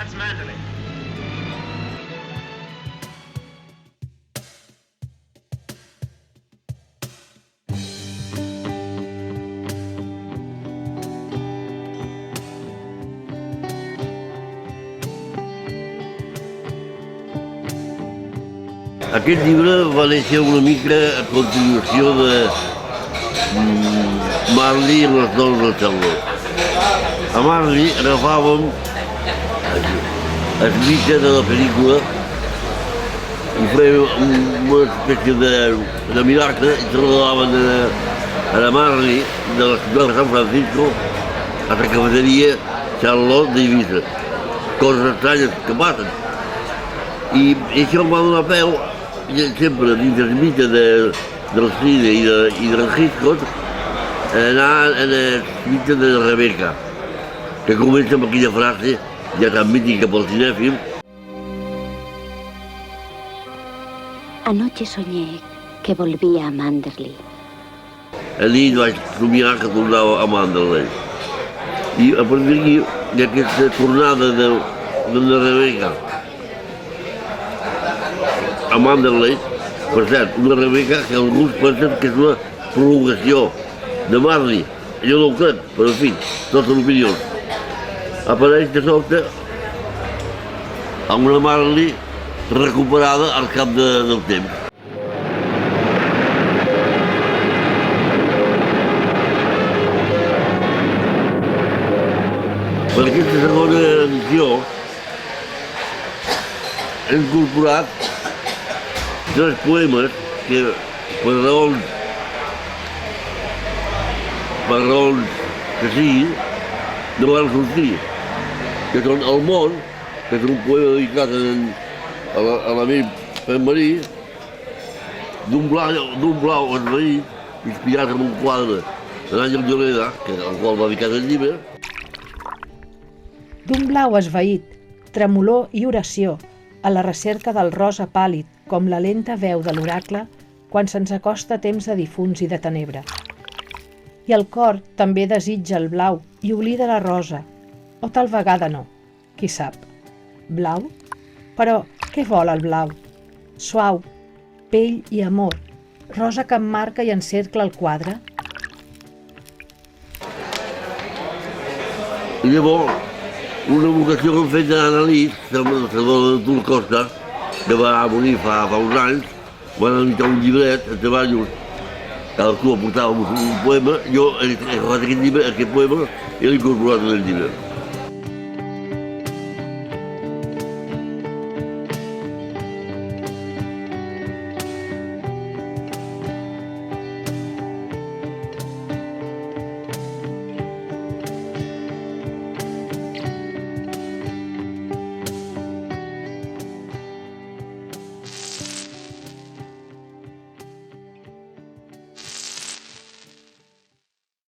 That's Manderley. Aquest llibre va néixer una mica a continuació de Marley i les dones del Charlot. A Marley agafàvem el mite de la pel·lícula i fèiem una espècie de miracle i trasladaven a la Marley de la ciutat de San Francisco a la cafeteria Charlot d'Eivissa. Coses estranyes que passen. I això em va donar peu sempre dins el mite del cine i del Hitchcock anar en el mite de la Rebecca, que comença amb aquella frase ja tan mítica pel cinèfil. Anoche soñé que volvía a Manderley. A nit vaig somiar que tornava a Manderley. I a partir d'aquí, d'aquesta tornada de la Rebecca a Manderley, per cert, una Rebecca que alguns pensen que és una prolongació de Marley. Jo no ho crec, però en fi, totes opinions. Apareix de sobte amb una Marley recuperada al cap del temps. Per aquesta segona edició he incorporat 3 poemes que per raons que siguin no van sortir, que són El món, que és un poema dedicat a l'amic Pep Marí, d'un blau esvaït, inspirat en un quadre de l'Àngel Lloreda, al qual va dedicar el llibre. D'un blau esvaït, tremolor i oració, a la recerca del rosa pàl·lid, com la lenta veu de l'oracle quan se'ns acosta temps de difunts i de tenebra. I el cor també desitja el blau i oblida la rosa, o tal vegada no, qui sap. Blau? Però què vol el blau? Suau, pell i amor, rosa que emmarca i encercla el quadre? I llavors, una vocació que hem fet d'analís, Salvador de Costa, que va morir fa uns anys, van editar un llibret, a treballos, cadascú aportava un poema, jo he agafat aquest poema i l'he incorporat en el llibre.